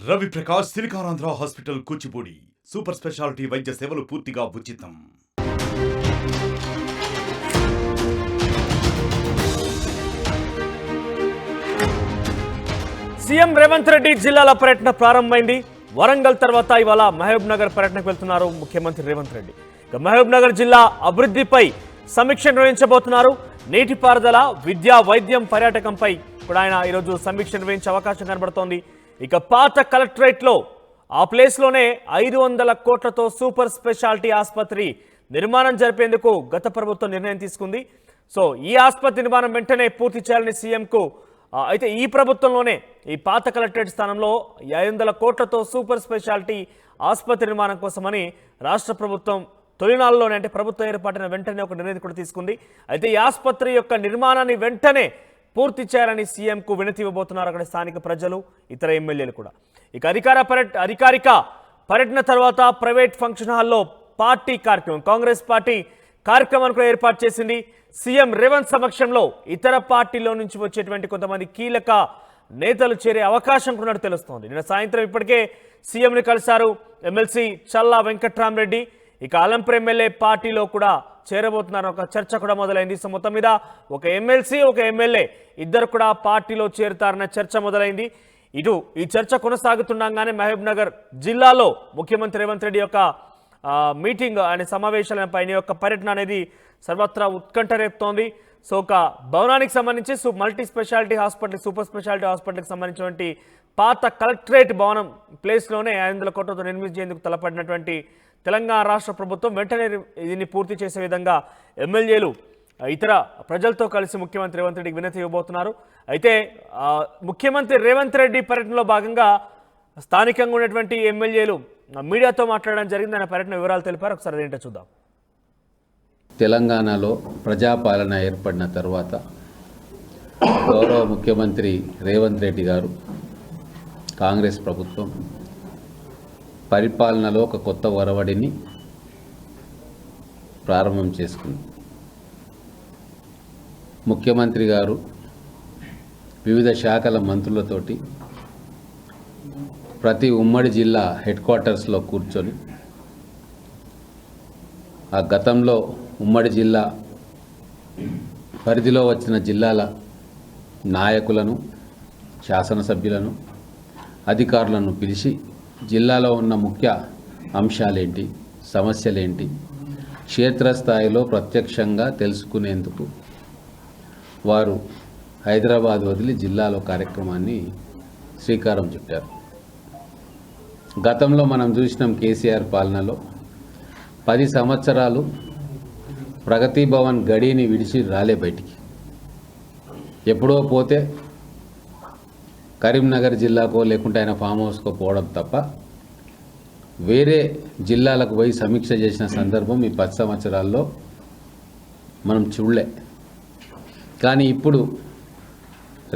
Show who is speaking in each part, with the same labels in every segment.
Speaker 1: Ravi Prakash Siliconandhra hospital Kuchipudi super speciality వైద్య సేవలు పూర్తిగా ఉచితం.
Speaker 2: సీఎం రేవంత్ రెడ్డి జిల్లాల పర్యటన ప్రారంభమైంది. వరంగల్ తర్వాత ఇవాళ మహబూబ్ నగర్ పర్యటనకు వెళ్తున్నారు ముఖ్యమంత్రి రేవంత్ రెడ్డి. మహబూబ్ నగర్ జిల్లా అభివృద్ధిపై సమీక్ష నిర్వహించబోతున్నారు. నీటిపారుదల, విద్యా, వైద్యం, పర్యాటకంపై ఇప్పుడు ఆయన ఈరోజు సమీక్ష నిర్వహించే అవకాశం కనబడుతోంది. ఇక పాత కలెక్టరేట్లో ఆ ప్లేస్లోనే 500 కోట్లతో సూపర్ స్పెషాలిటీ ఆసుపత్రి నిర్మాణం జరిపేందుకు గత ప్రభుత్వం నిర్ణయం తీసుకుంది. సో ఈ ఆసుపత్రి నిర్మాణం వెంటనే పూర్తి చేయాలని సీఎంకు అయితే ఈ ప్రభుత్వంలోనే ఈ పాత కలెక్టరేట్ స్థానంలో 500 కోట్లతో సూపర్ స్పెషాలిటీ ఆసుపత్రి నిర్మాణం కోసమని రాష్ట్ర ప్రభుత్వం తొలినాళ్ళలోనే అంటే ప్రభుత్వం ఏర్పాటైన వెంటనే ఒక నిర్ణయం కూడా తీసుకుంది. అయితే ఈ ఆసుపత్రి యొక్క నిర్మాణాన్ని వెంటనే పూర్తి చేయాలని సీఎంకు వినతి ఇవ్వబోతున్నారు అక్కడ స్థానిక ప్రజలు, ఇతర ఎమ్మెల్యేలు కూడా. ఇక అధికారిక పర్యటన తర్వాత ప్రైవేట్ ఫంక్షన్ హాల్లో పార్టీ కార్యక్రమం, కాంగ్రెస్ పార్టీ కార్యక్రమాన్ని కూడా ఏర్పాటు చేసింది. సీఎం రేవంత్ సమక్షంలో ఇతర పార్టీలో నుంచి వచ్చేటువంటి కొంతమంది కీలక నేతలు చేరే అవకాశం ఉన్నట్టు తెలుస్తోంది. నిన్న సాయంత్రం ఇప్పటికే సీఎంని కలిశారు ఎమ్మెల్సీ చల్లా వెంకట్రామరెడ్డి. ఇక అలంపూర్ ఎమ్మెల్యే పార్టీలో కూడా చేరబోతున్నారు, ఒక చర్చ కూడా మొదలైంది. సో మొత్తం మీద ఒక ఎమ్మెల్సీ, ఒక ఎమ్మెల్యే ఇద్దరు కూడా పార్టీలో చేరుతారన్న చర్చ మొదలైంది. ఇటు ఈ చర్చ కొనసాగుతుండగానే మహబూబ్ నగర్ జిల్లాలో ముఖ్యమంత్రి రేవంత్ రెడ్డి యొక్క మీటింగ్ అనే సమావేశాలపై యొక్క పర్యటన అనేది సర్వత్రా ఉత్కంఠ రేపుతోంది. సో ఒక భవనానికి సంబంధించి multi speciality hospital, super speciality హాస్పిటల్కి సంబంధించినటువంటి పాత కలెక్టరేట్ భవనం ప్లేస్లోనే 500 కోట్లతో నిర్మించేందుకు తలపడినటువంటి తెలంగాణ రాష్ట్ర ప్రభుత్వం వెంటనే దీన్ని పూర్తి చేసే విధంగా ఎమ్మెల్యేలు ఇతర ప్రజలతో కలిసి ముఖ్యమంత్రి రేవంత్ రెడ్డికి వినతి ఇవ్వబోతున్నారు. అయితే ముఖ్యమంత్రి రేవంత్ రెడ్డి పర్యటనలో భాగంగా స్థానికంగా ఉన్నటువంటి ఎమ్మెల్యేలు మీడియాతో మాట్లాడడం జరిగింది. ఆయన పర్యటన వివరాలు తెలిపారు. ఒకసారి అదేంటో చూద్దాం.
Speaker 3: తెలంగాణలో ప్రజాపాలన ఏర్పడిన తర్వాత గౌరవ ముఖ్యమంత్రి రేవంత్ రెడ్డి గారు, కాంగ్రెస్ ప్రభుత్వం పరిపాలనలో ఒక కొత్త ఒరవడిని ప్రారంభం చేసుకుంది. ముఖ్యమంత్రి గారు వివిధ శాఖల మంత్రులతోటి ప్రతి ఉమ్మడి జిల్లా హెడ్ క్వార్టర్స్లో కూర్చొని ఆ గతంలో ఉమ్మడి జిల్లా పరిధిలో వచ్చిన జిల్లాల నాయకులను, శాసనసభ్యులను, అధికారులను పిలిచి జిల్లాలో ఉన్న ముఖ్య అంశాలేంటి, సమస్యలేంటి క్షేత్రస్థాయిలో ప్రత్యక్షంగా తెలుసుకునేందుకు వారు హైదరాబాద్ వదిలి జిల్లాలో కార్యక్రమాన్ని శ్రీకారం చుట్టారు. గతంలో మనం చూసినాం కేసీఆర్ పాలనలో 10 సంవత్సరాలు ప్రగతి భవన్ గడిని విడిచి రాలే బయటికి. ఎప్పుడో పోతే కరీంనగర్ జిల్లాకో లేకుంటే ఆయన ఫామ్ హౌస్కో పోవడం తప్ప వేరే జిల్లాలకు పోయి సమీక్ష చేసిన సందర్భం ఈ 10 సంవత్సరాల్లో మనం చూడలే. కానీ ఇప్పుడు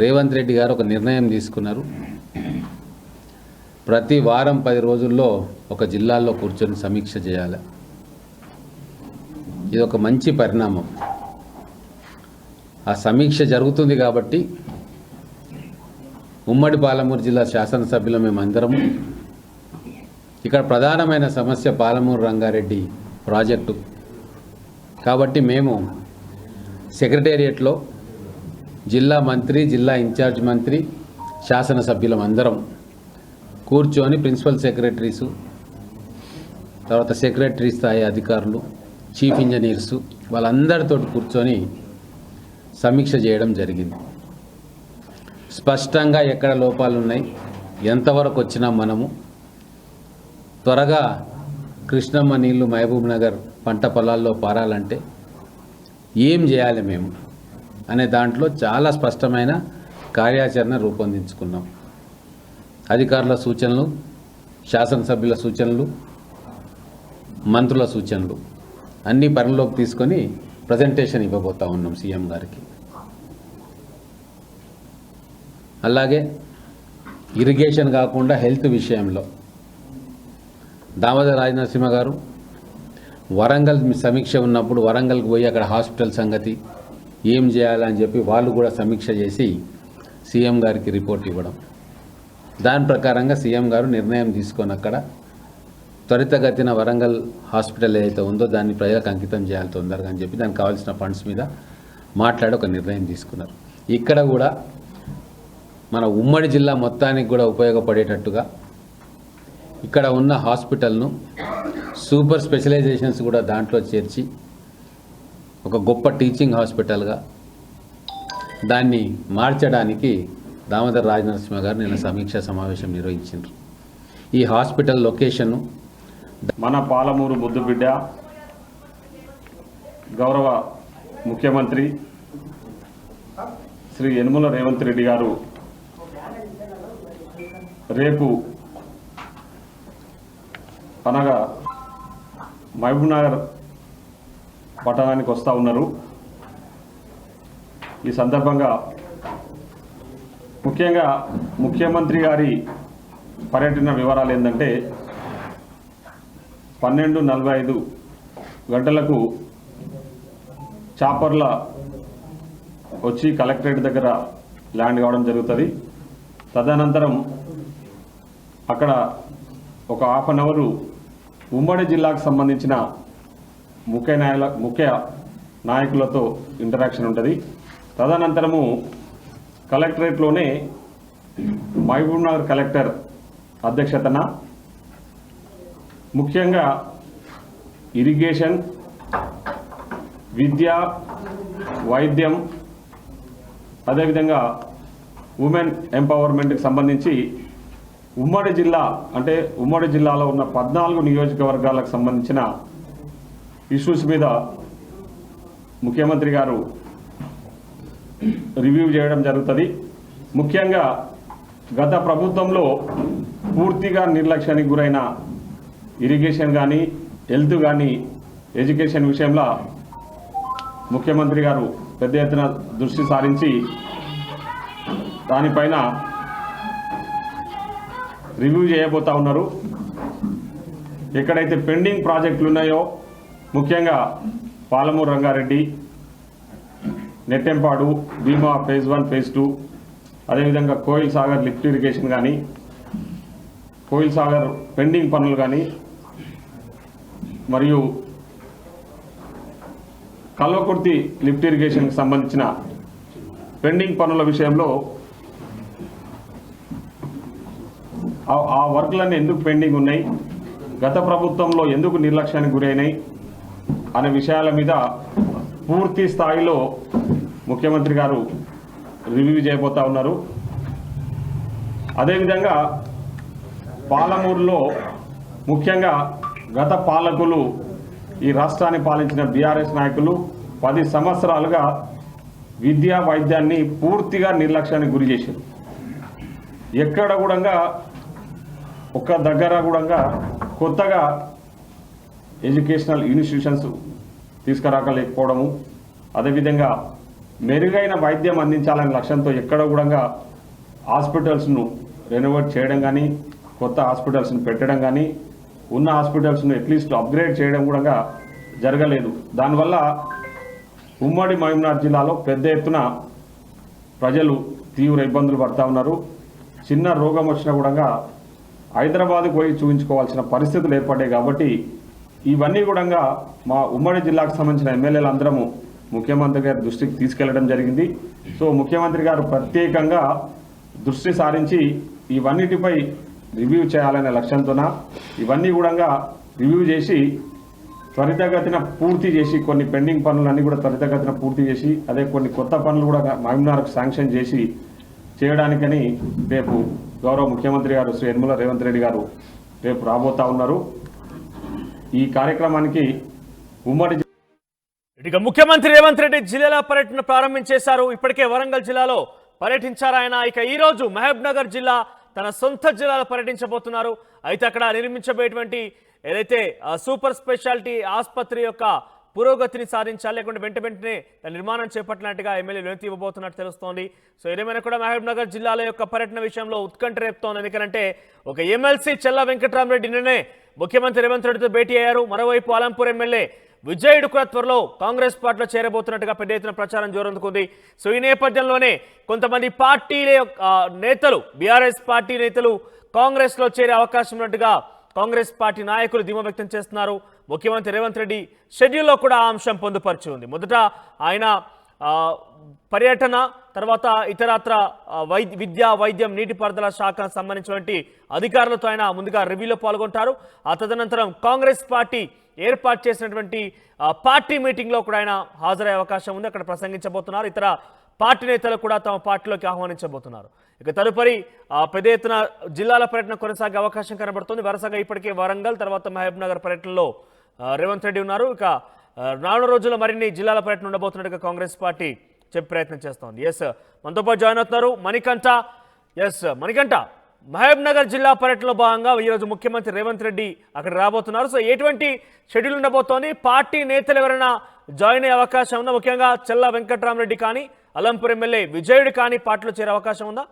Speaker 3: రేవంత్ రెడ్డి గారు ఒక నిర్ణయం తీసుకున్నారు. ప్రతి వారం 10 రోజుల్లో ఒక జిల్లాల్లో కూర్చొని సమీక్ష చేయాలి. ఇది ఒక మంచి పరిణామం. ఆ సమీక్ష జరుగుతుంది కాబట్టి ఉమ్మడి పాలమూరు జిల్లా శాసనసభ్యులు మేమందరము ఇక్కడ ప్రధానమైన సమస్య పాలమూరు రంగారెడ్డి ప్రాజెక్టు కాబట్టి మేము సెక్రటేరియట్లో జిల్లా మంత్రి, జిల్లా ఇన్ఛార్జ్ మంత్రి, శాసనసభ్యులం అందరం కూర్చొని ప్రిన్సిపల్ సెక్రటరీసు, తర్వాత సెక్రటరీ స్థాయి అధికారులు, చీఫ్ ఇంజనీర్సు వాళ్ళందరితో కూర్చొని సమీక్ష చేయడం జరిగింది. స్పష్టంగా ఎక్కడ లోపాలు ఉన్నాయి, ఎంతవరకు వచ్చినా మనము త్వరగా కృష్ణమ్మ నీళ్లు మహబూబ్ నగర్ పంట పొలాల్లో పారాలంటే ఏం చేయాలి మేము అనే దాంట్లో చాలా స్పష్టమైన కార్యాచరణ రూపొందించుకున్నాం. అధికారుల సూచనలు, శాసనసభ్యుల సూచనలు, మంత్రుల సూచనలు అన్నీ పరిలోకి తీసుకొని ప్రజెంటేషన్ ఇవ్వబోతా ఉన్నాం సీఎం గారికి. అలాగే ఇరిగేషన్ కాకుండా హెల్త్ విషయంలో దామోదర రాజనరసింహ గారు వరంగల్ సమీక్ష ఉన్నప్పుడు వరంగల్కి పోయి అక్కడ హాస్పిటల్ సంగతి ఏం చేయాలని చెప్పి వాళ్ళు కూడా సమీక్ష చేసి సీఎం గారికి రిపోర్ట్ ఇవ్వడం. దాని ప్రకారంగా సీఎం గారు నిర్ణయం తీసుకొని అక్కడ త్వరితగతిన వరంగల్ హాస్పిటల్ ఏదైతే ఉందో దాన్ని ప్రజలకు అంకితం చేయాలి తొందరగా అని చెప్పి దానికి కావాల్సిన ఫండ్స్ మీద మాట్లాడి ఒక నిర్ణయం తీసుకున్నారు. ఇక్కడ కూడా మన ఉమ్మడి జిల్లా మొత్తానికి కూడా ఉపయోగపడేటట్టుగా ఇక్కడ ఉన్న హాస్పిటల్ను సూపర్ స్పెషలైజేషన్స్ కూడా దాంట్లో చేర్చి ఒక గొప్ప టీచింగ్ హాస్పిటల్గా దాన్ని మార్చడానికి దామోదర్ రాజనరసింహ గారు నిన్న సమీక్షా సమావేశం నిర్వహించారు. ఈ హాస్పిటల్ లొకేషన్ను
Speaker 4: మన పాలమూరు ముద్దుబిడ్డ గౌరవ ముఖ్యమంత్రి శ్రీ యనమల రేవంత్ రెడ్డి గారు రేపు అనగా మహబూబ్నగర్ పట్టణానికి వస్తూ ఉన్నారు. ఈ సందర్భంగా ముఖ్యంగా ముఖ్యమంత్రి గారి పర్యటన వివరాలు ఏంటంటే 12:45 గంటలకు చాపర్ల వచ్చి కలెక్టరేట్ దగ్గర ల్యాండ్ కావడం జరుగుతుంది. తదనంతరం అక్కడ ఒక హాఫ్ అన్ అవరు ఉమ్మడి జిల్లాకు సంబంధించిన ముఖ్య నాయకులతో ఇంటరాక్షన్ ఉంటుంది. తదనంతరము కలెక్టరేట్లోనే మహబూబ్నగర్ కలెక్టర్ అధ్యక్షతన ముఖ్యంగా ఇరిగేషన్, విద్య, వైద్యం, అదేవిధంగా ఉమెన్ ఎంపవర్మెంట్కి సంబంధించి ఉమ్మడి జిల్లా అంటే ఉమ్మడి జిల్లాలో ఉన్న 14 నియోజకవర్గాలకు సంబంధించిన ఇష్యూస్ మీద ముఖ్యమంత్రి గారు రివ్యూ చేయడం జరుగుతుంది. ముఖ్యంగా గత ప్రభుత్వంలో పూర్తిగా నిర్లక్ష్యానికి గురైన ఇరిగేషన్ కానీ, హెల్త్ కానీ, ఎడ్యుకేషన్ విషయంలో ముఖ్యమంత్రి గారు పెద్ద ఎత్తున దృష్టి సారించి దానిపైన రివ్యూ చేయబోతా ఉన్నారు. ఎక్కడైతే పెండింగ్ ప్రాజెక్టులు ఉన్నాయో ముఖ్యంగా పాలమూరు రంగారెడ్డి, నెట్టెంపాడు, భీమా ఫేజ్ 1, ఫేజ్ 2, అదేవిధంగా కోయిల్ సాగర్ లిఫ్ట్ ఇరిగేషన్ కానీ, కోయిల్ సాగర్ పెండింగ్ పనులు కానీ, మరియు కల్వకుర్తి లిఫ్ట్ ఇరిగేషన్కి సంబంధించిన పెండింగ్ పనుల విషయంలో ఆ వర్క్లన్నీ ఎందుకు పెండింగ్ ఉన్నాయి, గత ప్రభుత్వంలో ఎందుకు నిర్లక్ష్యానికి గురైనాయి అనే విషయాల మీద పూర్తి స్థాయిలో ముఖ్యమంత్రి గారు రివ్యూ చేయబోతా ఉన్నారు. అదేవిధంగా పాలమూరులో ముఖ్యంగా గత పాలకులు ఈ రాష్ట్రాన్ని పాలించిన బీఆర్ఎస్ నాయకులు 10 సంవత్సరాలుగా విద్యా వైద్యాన్ని పూర్తిగా నిర్లక్ష్యానికి గురి చేశారు. ఎక్కడ కూడా ఒక్క దగ్గర కూడా కొత్తగా ఎడ్యుకేషనల్ ఇన్స్టిట్యూషన్స్ తీసుకురాకలేకపోవడము, అదేవిధంగా మెరుగైన వైద్యం అందించాలనే లక్ష్యంతో ఎక్కడ కూడా హాస్పిటల్స్ను రెనోవేట్ చేయడం కానీ, కొత్త హాస్పిటల్స్ను పెట్టడం కానీ, ఉన్న హాస్పిటల్స్ను అట్లీస్ట్ అప్గ్రేడ్ చేయడం కూడా జరగలేదు. దానివల్ల ఉమ్మడి మహబూబ్నగర్ జిల్లాలో పెద్ద ఎత్తున ప్రజలు తీవ్ర ఇబ్బందులు పడుతూ ఉన్నారు. చిన్న రోగం వచ్చినా కూడా హైదరాబాద్కు పోయి చూపించుకోవాల్సిన పరిస్థితులు ఏర్పడ్డాయి. కాబట్టి ఇవన్నీ కూడా మా ఉమ్మడి జిల్లాకు సంబంధించిన ఎమ్మెల్యేలు అందరము ముఖ్యమంత్రి గారి దృష్టికి తీసుకెళ్లడం జరిగింది. సో ముఖ్యమంత్రి గారు ప్రత్యేకంగా దృష్టి సారించి ఇవన్నిటిపై రివ్యూ చేయాలనే లక్ష్యంతోన ఇవన్నీ కూడా రివ్యూ చేసి త్వరితగతిన పూర్తి చేసి కొన్ని పెండింగ్ పనులన్నీ కూడా త్వరితగతిన పూర్తి చేసి అదే కొన్ని కొత్త పనులు కూడా మహబూబ్నగర్కు శాంక్షన్ చేసి చేయడానికని రేపు గౌరవ ముఖ్యమంత్రి గారు శ్రీ యనమల రేవంత్ రెడ్డి గారు రేపు రాబోతా ఉన్నారు. ఈ కార్యక్రమానికి ఉమ్మడి
Speaker 2: ఇక ముఖ్యమంత్రి రేవంత్ రెడ్డి జిల్లాల పర్యటన ప్రారంభించేశారు. ఇప్పటికే వరంగల్ జిల్లాలో పర్యటించారు ఆయన. ఇక ఈరోజు మహబూబ్నగర్ జిల్లా తన సొంత జిల్లాలో పర్యటించబోతున్నారు. అయితే అక్కడ నిర్మించబోయేటువంటి ఏదైతే సూపర్ స్పెషాలిటీ ఆసుపత్రి యొక్క పురోగతిని సాధించాలి, లేకుంటే వెంటనే నిర్మాణం చేపట్టినట్టుగా ఎమ్మెల్యే వినతి ఇవ్వబోతున్నట్టు తెలుస్తోంది. సో ఏదేమైనా కూడా మహబూబ్నగర్ జిల్లాల యొక్క పర్యటన విషయంలో ఉత్కంఠ రేపుతోంది. ఎందుకంటే ఒక ఎమ్మెల్సీ చెల్ల వెంకట్రామరెడ్డి నిన్ననే ముఖ్యమంత్రి రేవంత్ రెడ్డితో భేటీ అయ్యారు. మరోవైపు అలంపూర్ ఎమ్మెల్యే విజయుడు కూడా త్వరలో కాంగ్రెస్ పార్టీలో చేరబోతున్నట్టుగా పెద్ద ఎత్తున ప్రచారం జోరందుకుంది. సో ఈ నేపథ్యంలోనే కొంతమంది పార్టీల నేతలు, బీఆర్ఎస్ పార్టీ నేతలు కాంగ్రెస్లో చేరే అవకాశం ఉన్నట్టుగా కాంగ్రెస్ పార్టీ నాయకులు ధీమా వ్యక్తం చేస్తున్నారు. ముఖ్యమంత్రి రేవంత్ రెడ్డి షెడ్యూల్లో కూడా ఆ అంశం పొందుపరిచి ఉంది. మొదట ఆయన పర్యటన, తర్వాత ఇతరత్ర విద్యా, వైద్యం, నీటిపారుదల శాఖకు సంబంధించినటువంటి అధికారులతో ఆయన ముందుగా రివ్యూలో పాల్గొంటారు. ఆ తదనంతరం కాంగ్రెస్ పార్టీ ఏర్పాటు చేసినటువంటి పార్టీ మీటింగ్లో కూడా ఆయన హాజరయ్యే అవకాశం ఉంది. అక్కడ ప్రసంగించబోతున్నారు. ఇతర పార్టీ నేతలు కూడా తమ పార్టీలోకి ఆహ్వానించబోతున్నారు. ఇక తదుపరి పెద్ద ఎత్తున జిల్లాల పర్యటన కొనసాగే అవకాశం కనబడుతుంది. వరుసగా ఇప్పటికే వరంగల్, తర్వాత మహబూబ్ నగర్ పర్యటనలో రేవంత్ రెడ్డి ఉన్నారు. ఇక రానున్న రోజుల్లో మరిన్ని జిల్లాల పర్యటన ఉండబోతున్నట్టుగా కాంగ్రెస్ పార్టీ చెప్పే ప్రయత్నం చేస్తోంది. ఎస్, మనతో పాటు జాయిన్ అవుతున్నారు మణికంఠ. ఎస్ మణికంఠ, మహబూబ్ నగర్ జిల్లా పర్యటనలో భాగంగా ఈరోజు ముఖ్యమంత్రి రేవంత్ రెడ్డి అక్కడ రాబోతున్నారు. సో ఎటువంటి షెడ్యూల్ ఉండబోతోంది? పార్టీ నేతలు ఎవరైనా జాయిన్ అయ్యే అవకాశం ఉందా? ముఖ్యంగా చెల్లా వెంకట్రామరెడ్డి కానీ, అలంపూర్ ఎమ్మెల్యే విజయుడు కానీ పార్టీలో చేరే అవకాశం ఉందా?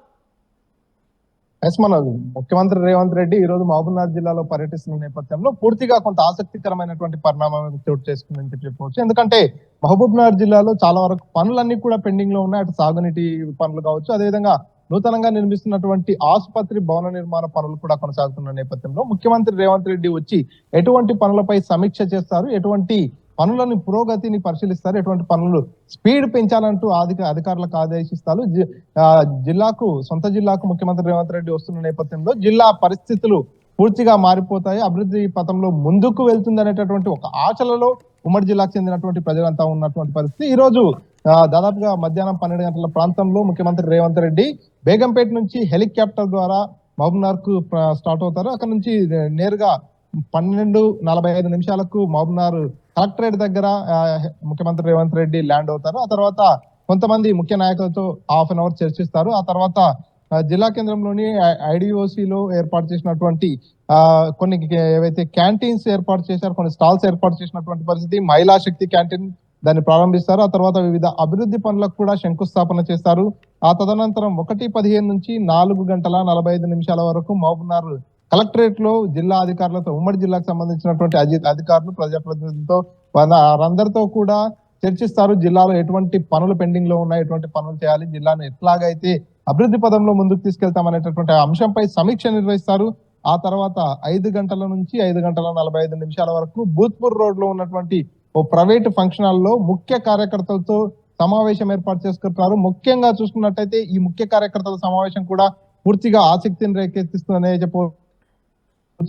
Speaker 5: మన ముఖ్యమంత్రి రేవంత్ రెడ్డి ఈ రోజు మహబూబ్నగర్ జిల్లాలో పర్యటిస్తున్న నేపథ్యంలో పూర్తిగా కొంత ఆసక్తికరమైనటువంటి పరిణామం చోటు చేసుకుందని చెప్పవచ్చు. ఎందుకంటే మహబూబ్నగర్ జిల్లాలో చాలా వరకు పనులన్నీ కూడా పెండింగ్ లో ఉన్నాయి. అటు సాగునీటి పనులు కావచ్చు, అదేవిధంగా నూతనంగా నిర్మిస్తున్నటువంటి ఆసుపత్రి భవన నిర్మాణ పనులు కూడా కొనసాగుతున్న నేపథ్యంలో ముఖ్యమంత్రి రేవంత్ రెడ్డి వచ్చి ఎటువంటి పనులపై సమీక్ష చేస్తారు, ఎటువంటి పనులను పురోగతిని పరిశీలిస్తారు, ఎటువంటి పనులు స్పీడ్ పెంచాలంటూ అధికారులకు ఆదేశిస్తారు. సొంత జిల్లాకు ముఖ్యమంత్రి రేవంత్ రెడ్డి వస్తున్న నేపథ్యంలో జిల్లా పరిస్థితులు పూర్తిగా మారిపోతాయి, అభివృద్ధి పథంలో ముందుకు వెళ్తుంది అనేటటువంటి ఒక ఆశలలో ఉమ్మడి జిల్లాకు చెందినటువంటి ప్రజలంతా ఉన్నటువంటి పరిస్థితి. ఈ రోజు దాదాపుగా మధ్యాహ్నం 12 గంటల ప్రాంతంలో ముఖ్యమంత్రి రేవంత్ రెడ్డి బేగంపేట నుంచి హెలికాప్టర్ ద్వారా మహబూబ్నగర్ కు స్టార్ట్ అవుతారు. అక్కడ నుంచి నేరుగా 12:45 మహబూబ్నగర్ కలెక్టరేట్ దగ్గర ముఖ్యమంత్రి రేవంత్ రెడ్డి ల్యాండ్ అవుతారు. ఆ తర్వాత కొంతమంది ముఖ్య నాయకులతో హాఫ్ అన్ అవర్ చర్చిస్తారు. ఆ తర్వాత జిల్లా కేంద్రంలోని ఐడిఓసిలో ఏర్పాటు చేసినటువంటి కొన్ని ఏవైతే క్యాంటీన్స్ ఏర్పాటు చేశారు, కొన్ని స్టాల్స్ ఏర్పాటు చేసినటువంటి పరిస్థితి, మహిళా శక్తి క్యాంటీన్ దాన్ని ప్రారంభిస్తారు. ఆ తర్వాత వివిధ అభివృద్ధి పనులకు కూడా శంకుస్థాపన చేస్తారు. ఆ తదనంతరం 1:15 నుంచి 4:45 వరకు మహబూబ్నగర్ కలెక్టరేట్ లో జిల్లా అధికారులతో, ఉమ్మడి జిల్లాకు సంబంధించినటువంటి అధికారులు, ప్రజాప్రతినిధులతో వారందరితో కూడా చర్చిస్తారు. జిల్లాలో ఎటువంటి పనులు పెండింగ్ లో ఉన్నాయి, ఎటువంటి పనులు చేయాలి, జిల్లాను ఎట్లాగైతే అభివృద్ధి పదంలో ముందుకు తీసుకెళ్తామనేటటువంటి అంశంపై సమీక్ష నిర్వహిస్తారు. ఆ తర్వాత 5 గంటల నుంచి 5:45 వరకు భూత్పూర్ రోడ్ లో ఉన్నటువంటి ఓ ప్రైవేట్ ఫంక్షన్ హాల్ లో ముఖ్య కార్యకర్తలతో సమావేశం ఏర్పాటు చేసుకుంటారు. ముఖ్యంగా చూసుకున్నట్టయితే ఈ ముఖ్య కార్యకర్తల సమావేశం కూడా పూర్తిగా ఆసక్తిని రేకెత్తిస్తుందనే చెప్పవచ్చు.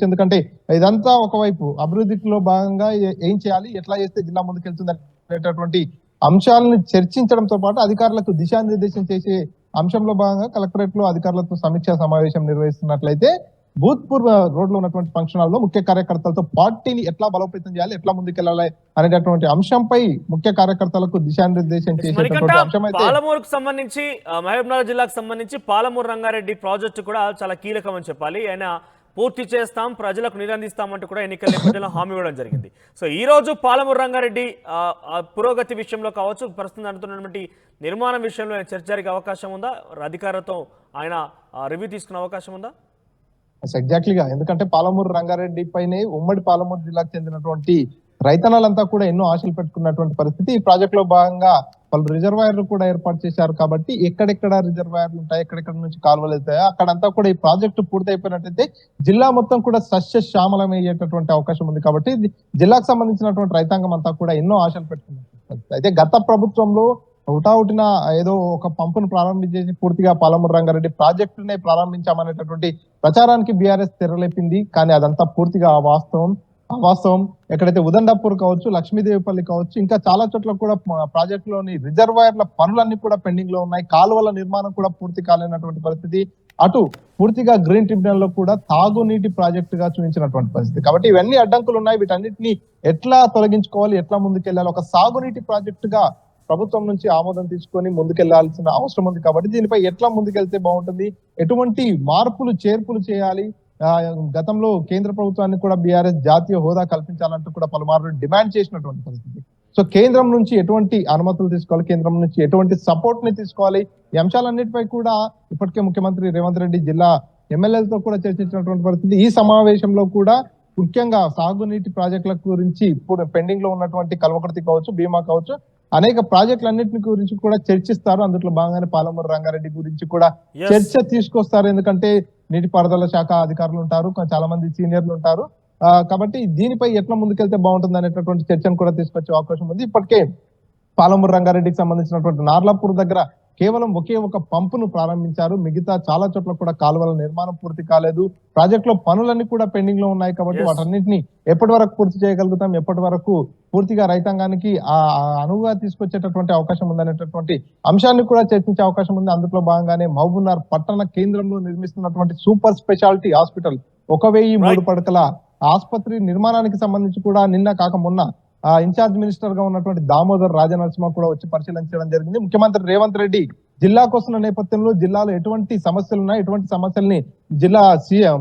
Speaker 5: ఎందుకంటే ఇదంతా ఒకవైపు అభివృద్ధిలో భాగంగా ఏం చేయాలి, ఎట్లా చేస్తే జిల్లా ముందుకెళ్తుంది అనేటటువంటి అంశాలను చర్చించడంతో పాటు అధికారులకు దిశానిర్దేశం చేసే అంశంలో భాగంగా కలెక్టరేట్ లో అధికారులతో సమీక్షా సమావేశం నిర్వహిస్తున్నట్లయితే భూత్పూర్ రోడ్ లో ఉన్నటువంటి ఫంక్షన్ హాల్ లో ముఖ్య కార్యకర్తలతో పార్టీని ఎట్లా బలోపేతం చేయాలి, ఎట్లా ముందుకెళ్లాలి అనేటటువంటి అంశంపై ముఖ్య కార్యకర్తలకు దిశానిర్దేశం చేసేటటువంటి అంశం అయితే
Speaker 2: పాలమూరుకు సంబంధించి, మహబూబ్నగర్ జిల్లాకు సంబంధించి పాలమూరు రంగారెడ్డి ప్రాజెక్టు కూడా చాలా కీలకం అని చెప్పాలి. ఆయన పూర్తి చేస్తాం, ప్రజలకు నిరందిస్తామంటూ కూడా ఎన్నికల నేపథ్యంలో హామీ ఇవ్వడం జరిగింది. సో ఈ రోజు పాలమూరు రంగారెడ్డి పురోగతి విషయంలో కావచ్చు, ప్రస్తుతం జరుగుతున్నటువంటి నిర్మాణం విషయంలో చర్చ జరిగే అవకాశం ఉందా? అధికారులతో ఆయన రివ్యూ తీసుకునే అవకాశం ఉందా?
Speaker 5: ఎగ్జాక్ట్లీగా, ఎందుకంటే పాలమూరు రంగారెడ్డి పైనే ఉమ్మడి పాలమూరు జిల్లాకు చెందినటువంటి రైతన్నలంతా కూడా ఎన్నో ఆశలు పెట్టుకున్నటువంటి పరిస్థితి. ఈ ప్రాజెక్ట్ లో భాగంగా వాళ్ళు రిజర్వాయర్లు కూడా ఏర్పాటు చేశారు. కాబట్టి ఎక్కడెక్కడ రిజర్వాయర్లు ఉంటాయి, ఎక్కడెక్కడ నుంచి కాలువలు వెళ్తాయో అక్కడంతా కూడా ఈ ప్రాజెక్టు పూర్తయిపోయినట్టయితే జిల్లా మొత్తం కూడా సస్యశ్యామలం అయ్యేటటువంటి అవకాశం ఉంది. కాబట్టి జిల్లాకు సంబంధించినటువంటి రైతాంగం అంతా కూడా ఎన్నో ఆశలు పెట్టుకున్నారు. అయితే గత ప్రభుత్వంలో హుటాహుటిన ఏదో ఒక పంపును ప్రారంభించేసి పూర్తిగా పాలమూరు రంగారెడ్డి ప్రాజెక్టునే ప్రారంభించామనేటటువంటి ప్రచారానికి బీఆర్ఎస్ తెరలేపింది. కానీ అదంతా పూర్తిగా అవాస్తవం. ఎక్కడైతే ఉదండాపూర్ కావచ్చు, లక్ష్మీదేవిపల్లి కావచ్చు, ఇంకా చాలా చోట్ల కూడా ప్రాజెక్టులోని రిజర్వాయర్ల పనులన్నీ కూడా పెండింగ్ లో ఉన్నాయి. కాలువల నిర్మాణం కూడా పూర్తి కాలేనటువంటి పరిస్థితి. అటు పూర్తిగా గ్రీన్ ట్రిబ్యునల్ లో కూడా తాగునీటి ప్రాజెక్టు గా చూపించినటువంటి పరిస్థితి. కాబట్టి ఇవన్నీ అడ్డంకులు ఉన్నాయి. వీటన్నిటిని ఎట్లా తొలగించుకోవాలి, ఎట్లా ముందుకెళ్లాలి, ఒక సాగునీటి ప్రాజెక్టుగా ప్రభుత్వం నుంచి ఆమోదం తీసుకొని ముందుకెళ్లాల్సిన అవసరం ఉంది. కాబట్టి దీనిపై ఎట్లా ముందుకెళ్తే బాగుంటుంది, ఎటువంటి మార్పులు చేర్పులు చేయాలి, గతంలో కేంద్ర ప్రభుత్వాన్ని కూడా బీఆర్ఎస్ జాతీయ హోదా కల్పించాలంటూ కూడా పలుమార్లు డిమాండ్ చేసినటువంటి పరిస్థితి. సో కేంద్రం నుంచి ఎటువంటి అనుమతులు తీసుకోవాలి, కేంద్రం నుంచి ఎటువంటి సపోర్ట్ ని తీసుకోవాలి, ఈ అంశాలన్నిటిపై కూడా ఇప్పటికే ముఖ్యమంత్రి రేవంత్ రెడ్డి జిల్లా ఎమ్మెల్యేలతో కూడా చర్చించినటువంటి పరిస్థితి. ఈ సమావేశంలో కూడా ముఖ్యంగా సాగునీటి ప్రాజెక్టుల గురించి ఇప్పుడు పెండింగ్ లో ఉన్నటువంటి కల్వకుర్తి కావచ్చు, భీమా కావచ్చు, అనేక ప్రాజెక్టులన్నింటిని గురించి కూడా చర్చిస్తారు. అందులో భాగంగానే పాలమూరు రంగారెడ్డి గురించి కూడా
Speaker 2: Yes.
Speaker 5: చర్చ తీసుకొస్తారు. ఎందుకంటే నీటిపారుదల శాఖ అధికారులు ఉంటారు, చాలా మంది సీనియర్లు ఉంటారు. కాబట్టి దీనిపై ఎట్లా ముందుకెళ్తే బాగుంటుంది అనేటటువంటి చర్చను కూడా తీసుకొచ్చే అవకాశం ఉంది. ఇప్పటికే పాలమూరు రంగారెడ్డికి సంబంధించినటువంటి నార్లాపూర్ దగ్గర కేవలం ఒకే ఒక పంపును ప్రారంభించారు. మిగతా చాలా చోట్ల కూడా కాలువల నిర్మాణం పూర్తి కాలేదు. ప్రాజెక్టులో పనులన్నీ కూడా పెండింగ్ లో ఉన్నాయి. కాబట్టి
Speaker 2: Yes.
Speaker 5: వాటన్నిటిని ఎప్పటి వరకు పూర్తి చేయగలుగుతాం, ఎప్పటి వరకు పూర్తిగా రైతాంగానికి అనువుగా తీసుకొచ్చేటటువంటి అవకాశం ఉందనేటటువంటి అంశాన్ని కూడా చర్చించే అవకాశం ఉంది. అందులో భాగంగానే మహబూబ్నగర్ పట్టణ కేంద్రంలో నిర్మిస్తున్నటువంటి సూపర్ స్పెషాలిటీ హాస్పిటల్ 1003 పడకల ఆసుపత్రి నిర్మాణానికి సంబంధించి కూడా నిన్న కాక మొన్న ఇన్ఛార్జ్ మినిస్టర్ గా ఉన్నటువంటి దామోదర్ రాజనరసింహ కూడా వచ్చి పరిశీలించడం జరిగింది. ముఖ్యమంత్రి రేవంత్ రెడ్డి జిల్లాకు వస్తున్న నేపథ్యంలో జిల్లాలో ఎటువంటి సమస్యలు ఉన్నాయి, ఎటువంటి సమస్యల్ని జిల్లా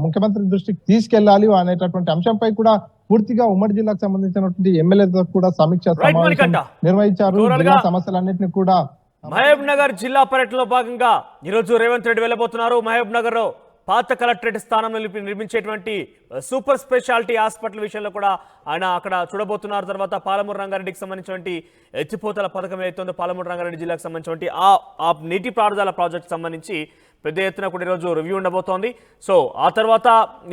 Speaker 5: ముఖ్యమంత్రి దృష్టికి తీసుకెళ్లాలి అనేటటువంటి అంశంపై కూడా పూర్తిగా ఉమ్మడి జిల్లాకు సంబంధించినటువంటి ఎమ్మెల్యేతో కూడా సమీక్ష సమావేశం
Speaker 2: మణికంఠ.
Speaker 5: నిర్వహించారు.
Speaker 2: Overall
Speaker 5: జిల్లా
Speaker 2: గా
Speaker 5: సమస్యలన్నింటినీ కూడా
Speaker 2: మహబూబ్ నగర్ జిల్లా పర్యటనలో భాగంగా ఈరోజు రేవంత్ రెడ్డి వెళ్ళబోతున్నారు. మహబూబ్ నగర్ లో పాత కలెక్టరేట్ స్థానంలో నిర్మించేటువంటి సూపర్ స్పెషాలిటీ హాస్పిటల్ విషయంలో కూడా ఆయన అక్కడ చూడబోతున్నారు. తర్వాత పాలమూరు రంగారెడ్డికి సంబంధించినటువంటి ఎత్తిపోతల పథకం ఏదైతుందో పాలమూరు రంగారెడ్డి జిల్లాకు సంబంధించినటువంటి ఆ నీటి పారుదల ప్రాజెక్ట్ సంబంధించి పెద్ద ఎత్తున కూడా ఈరోజు రివ్యూ ఉండబోతోంది. సో ఆ తర్వాత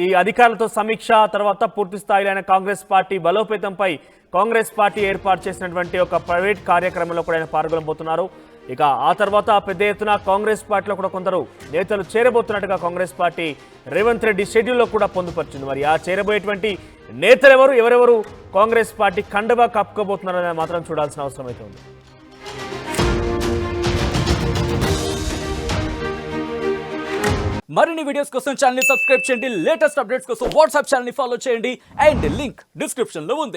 Speaker 2: ఈ అధికారులతో సమీక్ష, తర్వాత పూర్తి స్థాయిలో ఆయన కాంగ్రెస్ పార్టీ బలోపేతంపై కాంగ్రెస్ పార్టీ ఏర్పాటు చేసినటువంటి ఒక ప్రైవేట్ కార్యక్రమంలో కూడా ఆయన పాల్గొనబోతున్నారు. ఇక ఆ తర్వాత పెద్ద ఎత్తున కాంగ్రెస్ పార్టీలో కూడా కొందరు నేతలు చేరబోతున్నట్టుగా కాంగ్రెస్ పార్టీ రేవంత్ రెడ్డి షెడ్యూల్లో కూడా పొందుపరిచింది. మరి ఆ చేరబోయేటువంటి నేతలు ఎవరెవరు కాంగ్రెస్ పార్టీ కండవా కప్పుకోబోతున్నారని మాత్రం చూడాల్సిన అవసరం అయితే ఉంది.
Speaker 6: మరిన్ని వీడియోస్ కోసం ఛానల్ ని సబ్స్క్రైబ్ చేయండి. లేటెస్ట్ అప్డేట్స్ కోసం వాట్సాప్ ఛానల్ ని ఫాలో చేయండి. అండ్ లింక్ డిస్క్రిప్షన్ లో ఉంది.